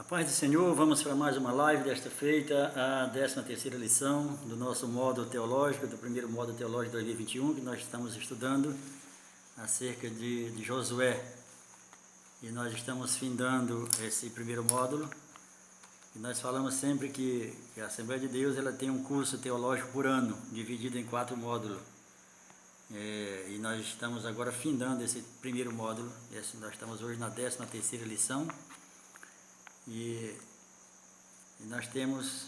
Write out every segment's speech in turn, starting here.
Paz do Senhor, vamos para mais uma live desta feita, a 13ª lição do nosso módulo teológico, do primeiro módulo teológico de 2021, que nós estamos estudando acerca de Josué. E nós estamos findando esse primeiro módulo, e nós falamos sempre que a Assembleia de Deus ela tem um curso teológico por ano, dividido em 4 módulos. E nós estamos agora findando esse primeiro módulo, nós estamos hoje na 13ª lição. E nós temos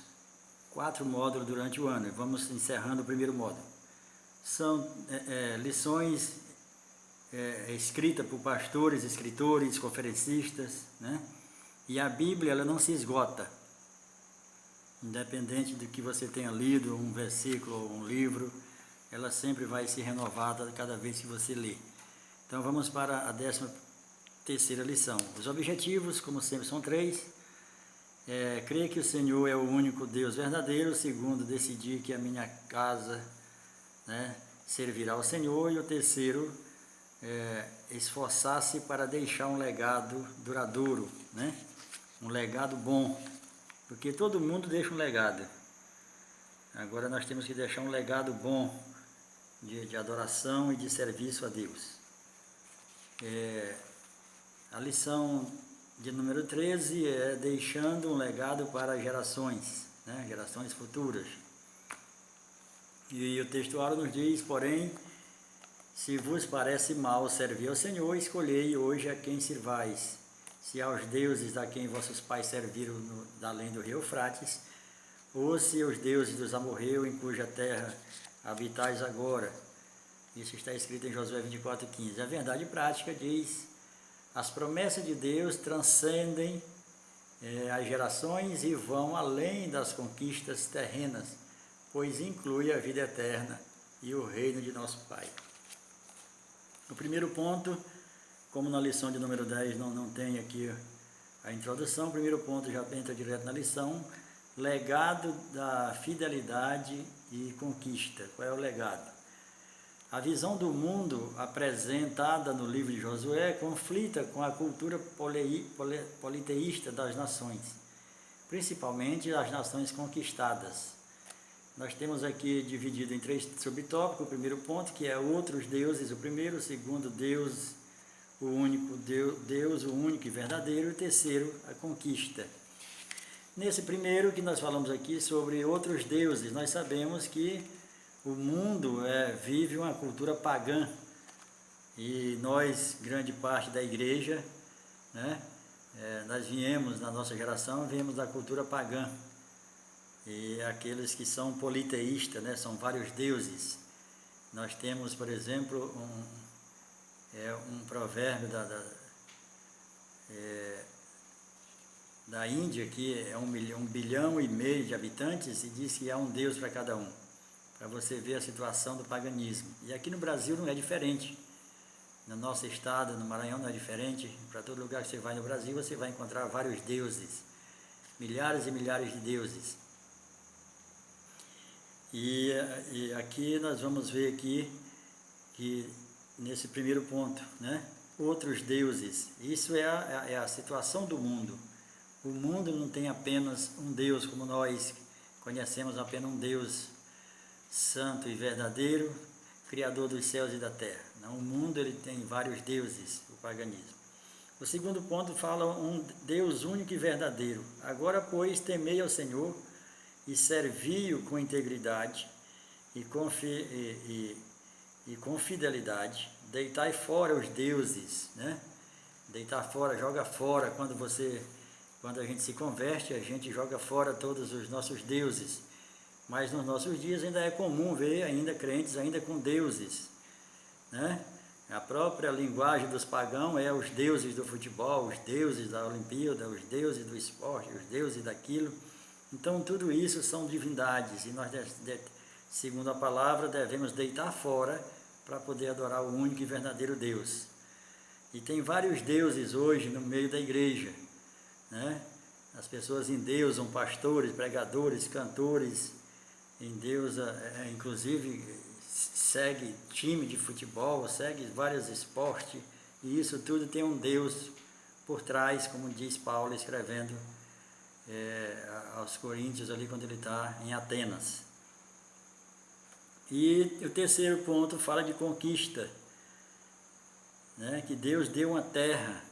4 módulos durante o ano, e vamos encerrando o primeiro módulo. São lições escritas por pastores, escritores, conferencistas, né? E a Bíblia ela não se esgota, independente do que você tenha lido, um versículo ou um livro, ela sempre vai se renovar cada vez que você lê. Então vamos para a 13ª lição. Os objetivos, como sempre, são 3. Crer que o Senhor é o único Deus verdadeiro. Segundo, decidir que a minha casa, né, servirá ao Senhor. E o terceiro, esforçar-se para deixar um legado duradouro, né? Um legado bom, porque todo mundo deixa um legado. Agora nós temos que deixar um legado bom de adoração e de serviço a Deus. A lição de número 13 é deixando um legado para gerações, né? Gerações futuras. E o textuário nos diz, porém, se vos parece mal servir ao Senhor, escolhei hoje a quem sirvais, se aos deuses a quem vossos pais serviram além do rio Eufrates, ou se aos deuses dos amorreus em cuja terra habitais agora. Isso está escrito em Josué 24:15. A verdade prática diz: as promessas de Deus transcendem as gerações e vão além das conquistas terrenas, pois inclui a vida eterna e o reino de nosso Pai. O primeiro ponto, como na lição de número 10 não tem aqui a introdução, o primeiro ponto já entra direto na lição: legado da fidelidade e conquista. Qual é o legado? A visão do mundo apresentada no livro de Josué conflita com a cultura politeísta das nações, principalmente as nações conquistadas. Nós temos aqui dividido em 3 subtópicos. O primeiro ponto, que é outros deuses, o primeiro. O segundo, Deus, o único Deus, o único e verdadeiro. E o terceiro, a conquista. Nesse primeiro que nós falamos aqui sobre outros deuses, nós sabemos que o mundo vive uma cultura pagã, e nós, grande parte da igreja, né, nós viemos, na nossa geração, viemos da cultura pagã, e aqueles que são politeístas, né, são vários deuses. Nós temos, por exemplo, um provérbio da Índia, que é 1,5 bilhão de habitantes, e diz que há um Deus para cada um, para você ver a situação do paganismo. E aqui no Brasil não é diferente. No nosso estado, no Maranhão, não é diferente. Para todo lugar que você vai no Brasil, você vai encontrar vários deuses, milhares e milhares de deuses. E aqui nós vamos ver aqui que nesse primeiro ponto, né, outros deuses. Isso é a situação do mundo. O mundo não tem apenas um Deus, como nós conhecemos apenas um Deus santo e verdadeiro, criador dos céus e da terra. Não, o mundo ele tem vários deuses, o paganismo. O segundo ponto fala um Deus único e verdadeiro. Agora, pois, temei ao Senhor e servi-o com integridade e com fidelidade. Deitai fora os deuses, né? Deitar fora, joga fora. Quando a gente se converte, a gente joga fora todos os nossos deuses. Mas nos nossos dias ainda é comum ver ainda crentes ainda com deuses, né? A própria linguagem dos pagãos é os deuses do futebol, os deuses da Olimpíada, os deuses do esporte, os deuses daquilo. Então tudo isso são divindades, e nós, segundo a palavra, devemos deitar fora para poder adorar o único e verdadeiro Deus. E tem vários deuses hoje no meio da igreja, né? As pessoas endeusam pastores, pregadores, cantores, endeusa, inclusive segue time de futebol, segue vários esportes, e isso tudo tem um Deus por trás, como diz Paulo escrevendo aos coríntios ali quando ele está em Atenas. E o terceiro ponto fala de conquista, né? Que Deus deu uma terra,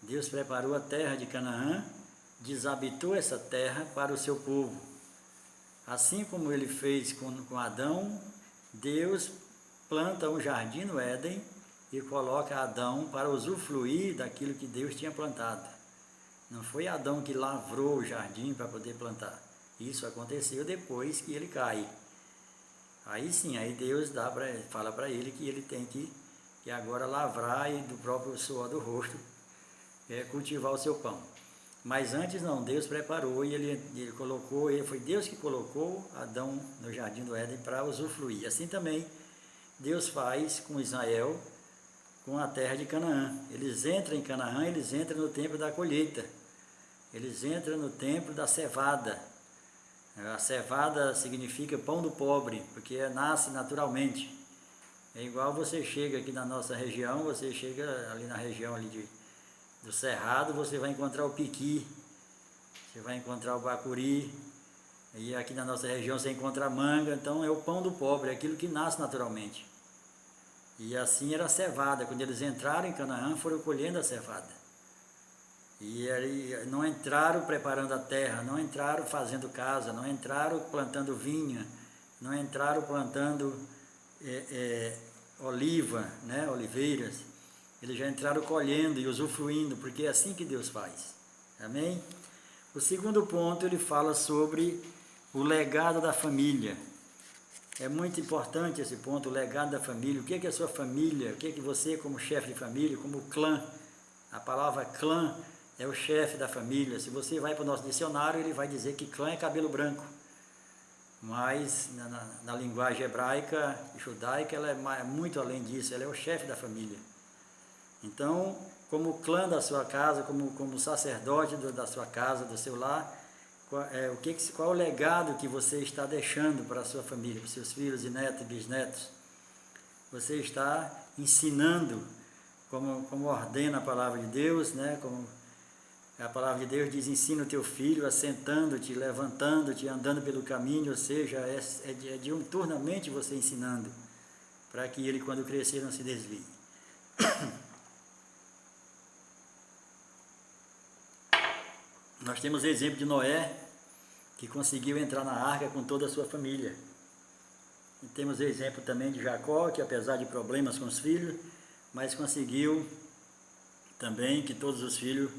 Deus preparou a terra de Canaã, desabitou essa terra para o seu povo. Assim como ele fez com Adão, Deus planta um jardim no Éden e coloca Adão para usufruir daquilo que Deus tinha plantado. Não foi Adão que lavrou o jardim para poder plantar. Isso aconteceu depois que ele cai. Aí sim, aí Deus fala para ele que ele tem que agora lavrar e do próprio suor do rosto cultivar o seu pão. Mas antes não, Deus preparou e ele colocou, foi Deus que colocou Adão no jardim do Éden para usufruir. Assim também Deus faz com Israel, com a terra de Canaã. Eles entram em Canaã, eles entram no tempo da colheita, eles entram no tempo da cevada. A cevada significa pão do pobre, porque nasce naturalmente. É igual você chega aqui na nossa região, você chega ali na região ali do Cerrado, você vai encontrar o piqui, você vai encontrar o bacuri, e aqui na nossa região você encontra a manga. Então é o pão do pobre, é aquilo que nasce naturalmente. E assim era a cevada, quando eles entraram em Canaã, foram colhendo a cevada. E aí não entraram preparando a terra, não entraram fazendo casa, não entraram plantando vinha, não entraram plantando oliva, né, oliveiras. Eles já entraram colhendo e usufruindo, porque é assim que Deus faz. Amém? O segundo ponto, ele fala sobre o legado da família. É muito importante esse ponto, o legado da família. O que é a sua família? O que é que você, como chefe de família, como clã? A palavra clã é o chefe da família. Se você vai para o nosso dicionário, ele vai dizer que clã é cabelo branco. Mas na linguagem hebraica, judaica, ela é muito além disso, ela é o chefe da família. Então, como clã da sua casa, como sacerdote da sua casa, do seu lar, qual é o legado que você está deixando para a sua família, para os seus filhos e netos e bisnetos? Você está ensinando, como ordena a palavra de Deus, né? Como a palavra de Deus diz, ensina o teu filho assentando-te, levantando-te, andando pelo caminho, ou seja, é diuturnamente você ensinando, para que ele, quando crescer, não se desvie. Nós temos o exemplo de Noé, que conseguiu entrar na arca com toda a sua família. E temos o exemplo também de Jacó, que apesar de problemas com os filhos, mas conseguiu também que todos os filhos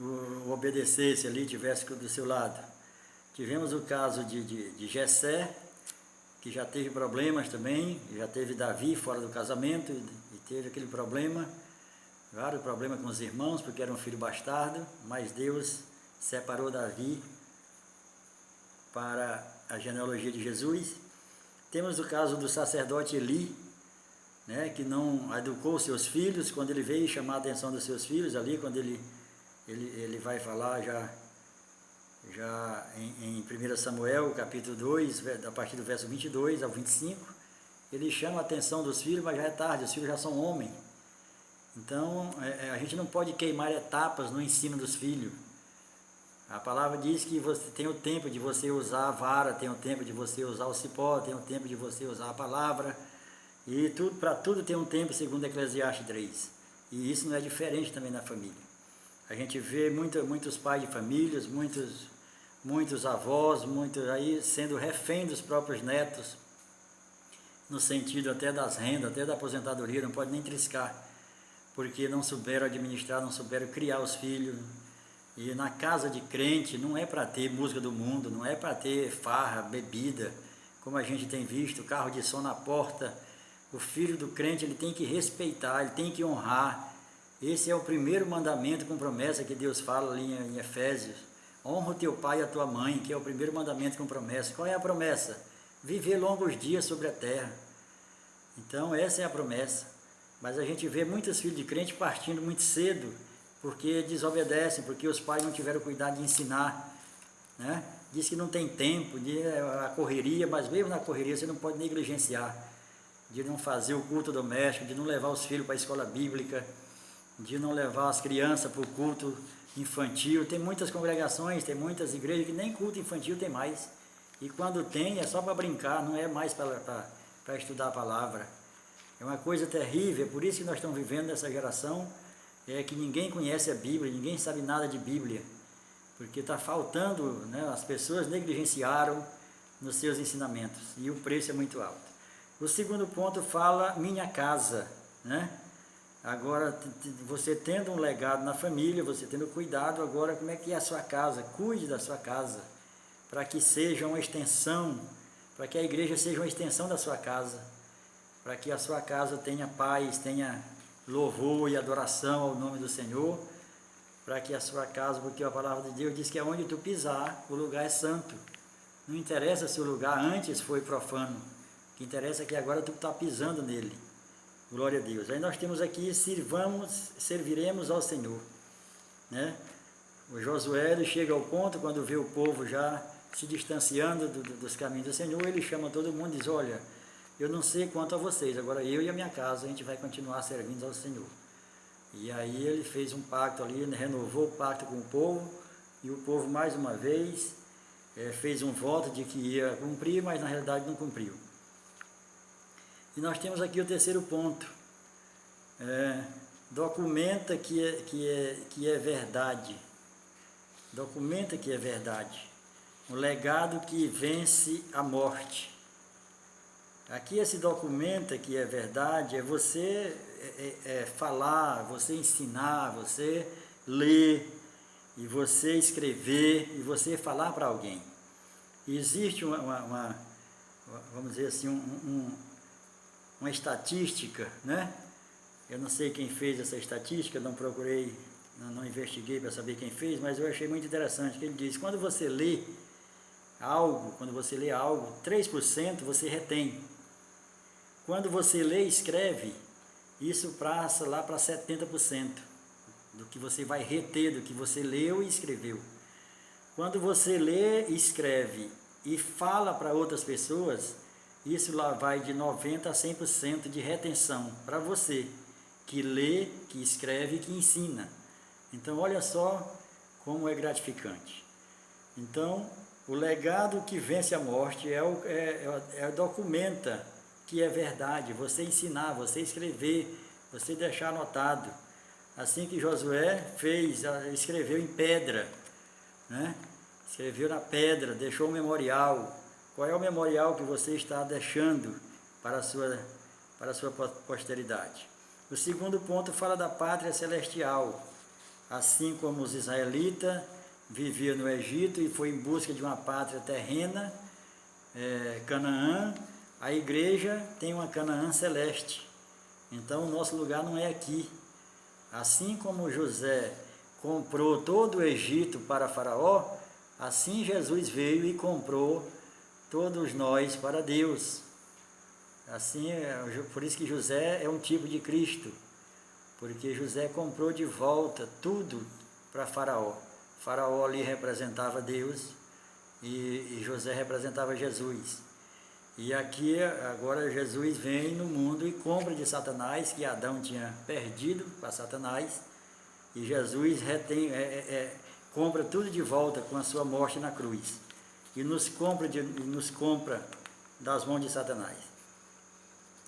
o obedecessem ali, tivessem do seu lado. Tivemos o caso de Jessé, que já teve problemas também, já teve Davi fora do casamento, e teve aquele problema, vários problemas com os irmãos, porque era um filho bastardo, mas Deus separou Davi para a genealogia de Jesus. Temos o caso do sacerdote Eli, né, que não educou seus filhos. Quando ele veio chamar a atenção dos seus filhos ali, quando ele vai falar já em 1 Samuel, capítulo 2, a partir do verso 22 ao 25, ele chama a atenção dos filhos, mas já é tarde, os filhos já são homens. Então, a gente não pode queimar etapas no ensino dos filhos. A palavra diz que você tem o tempo de você usar a vara, tem o tempo de você usar o cipó, tem o tempo de você usar a palavra, e para tudo tem um tempo, segundo Eclesiastes 3. E isso não é diferente também na família. A gente vê muitos pais de famílias, muitos avós, muitos aí sendo refém dos próprios netos, no sentido até das rendas, até da aposentadoria, não pode nem triscar, porque não souberam administrar, não souberam criar os filhos. E na casa de crente não é para ter música do mundo, não é para ter farra, bebida, como a gente tem visto, carro de som na porta. O filho do crente, ele tem que respeitar, ele tem que honrar. Esse é o primeiro mandamento com promessa que Deus fala ali em Efésios. Honra o teu pai e a tua mãe, que é o primeiro mandamento com promessa. Qual é a promessa? Viver longos dias sobre a terra. Então essa é a promessa. Mas a gente vê muitos filhos de crente partindo muito cedo, porque desobedecem, porque os pais não tiveram cuidado de ensinar, né? Diz que não tem tempo, a correria, mas mesmo na correria você não pode negligenciar, de não fazer o culto doméstico, de não levar os filhos para a escola bíblica, de não levar as crianças para o culto infantil. Tem muitas congregações, tem muitas igrejas que nem culto infantil tem mais. E quando tem, é só para brincar, não é mais para estudar a palavra. É uma coisa terrível, é por isso que nós estamos vivendo nessa geração, que ninguém conhece a Bíblia, ninguém sabe nada de Bíblia. Porque está faltando, né, as pessoas negligenciaram nos seus ensinamentos, e o preço é muito alto. O segundo ponto fala minha casa, né? Agora, você tendo um legado na família, você tendo cuidado, agora como é que é a sua casa? Cuide da sua casa, para que seja uma extensão, para que a igreja seja uma extensão da sua casa, para que a sua casa tenha paz, tenha louvor e adoração ao nome do Senhor, para que a sua casa, porque a palavra de Deus diz que onde tu pisar, o lugar é santo. Não interessa se o lugar antes foi profano, o que interessa é que agora tu está pisando nele. Glória a Deus. Aí nós temos aqui, serviremos ao Senhor, né? O Josué, ele chega ao ponto, quando vê o povo já se distanciando dos caminhos do Senhor, ele chama todo mundo e diz, olha, eu não sei quanto a vocês, agora eu e a minha casa, a gente vai continuar servindo ao Senhor. E aí ele fez um pacto ali, renovou o pacto com o povo, e o povo mais uma vez fez um voto de que ia cumprir, mas na realidade não cumpriu. E nós temos aqui o terceiro ponto, documenta que é verdade, documenta que é verdade, um legado que vence a morte. Aqui esse documenta que é verdade, é você falar, você ensinar, você ler, e você escrever, e você falar para alguém. E existe vamos dizer assim, uma estatística, né? Eu não sei quem fez essa estatística, não procurei, não investiguei para saber quem fez, mas eu achei muito interessante, que ele diz, quando você lê algo, 3% você retém. Quando você lê e escreve, isso passa lá para 70% do que você vai reter, do que você leu e escreveu. Quando você lê, escreve e fala para outras pessoas, isso lá vai de 90% a 100% de retenção para você, que lê, que escreve e que ensina. Então, olha só como é gratificante. Então, o legado que vence a morte documenta que é verdade, você ensinar, você escrever, você deixar anotado. Assim que Josué escreveu em pedra, né? Escreveu na pedra, deixou um memorial. Qual é o memorial que você está deixando para a sua posteridade? O segundo ponto fala da pátria celestial. Assim como os israelitas viviam no Egito e foi em busca de uma pátria terrena, Canaã, a igreja tem uma Canaã celeste. Então o nosso lugar não é aqui. Assim como José comprou todo o Egito para Faraó, assim Jesus veio e comprou todos nós para Deus. Assim, por isso que José é um tipo de Cristo, porque José comprou de volta tudo para Faraó. Faraó ali representava Deus e José representava Jesus. E aqui agora Jesus vem no mundo e compra de Satanás, que Adão tinha perdido para Satanás, e Jesus compra tudo de volta com a sua morte na cruz, e nos compra das mãos de Satanás.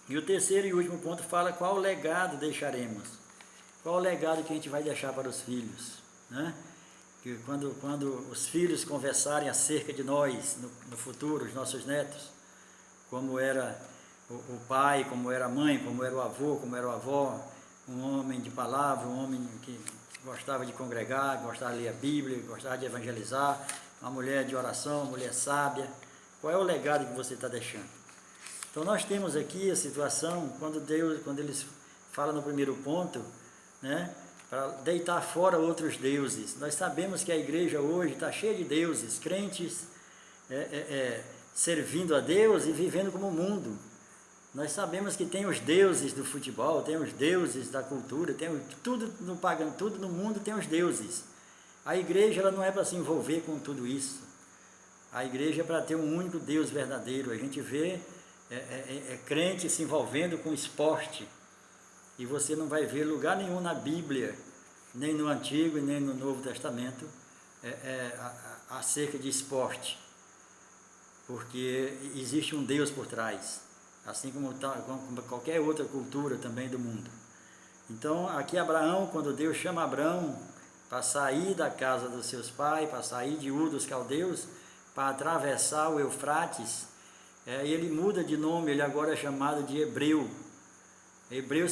E o terceiro e último ponto fala qual legado deixaremos, qual o legado que a gente vai deixar para os filhos, né? Que quando os filhos conversarem acerca de nós no futuro, os nossos netos, como era o pai, como era a mãe, como era o avô, como era a avó, um homem de palavra, um homem que gostava de congregar, gostava de ler a Bíblia, gostava de evangelizar, uma mulher de oração, uma mulher sábia. Qual é o legado que você está deixando? Então nós temos aqui a situação, quando eles falam no primeiro ponto, né, para deitar fora outros deuses. Nós sabemos que a igreja hoje está cheia de deuses, crentes servindo a Deus e vivendo como o mundo. Nós sabemos que tem os deuses do futebol, tem os deuses da cultura, tem tudo no pagão, tudo no mundo tem os deuses. A igreja ela não é para se envolver com tudo isso. A igreja é para ter um único Deus verdadeiro. A gente vê crente se envolvendo com esporte. E você não vai ver lugar nenhum na Bíblia, nem no Antigo e nem no Novo Testamento, acerca de esporte, porque existe um Deus por trás, assim como qualquer outra cultura também do mundo. Então, aqui Abraão, quando Deus chama Abraão para sair da casa dos seus pais, para sair de Ur dos Caldeus, para atravessar o Eufrates, ele muda de nome, ele agora é chamado de Hebreu. Hebreu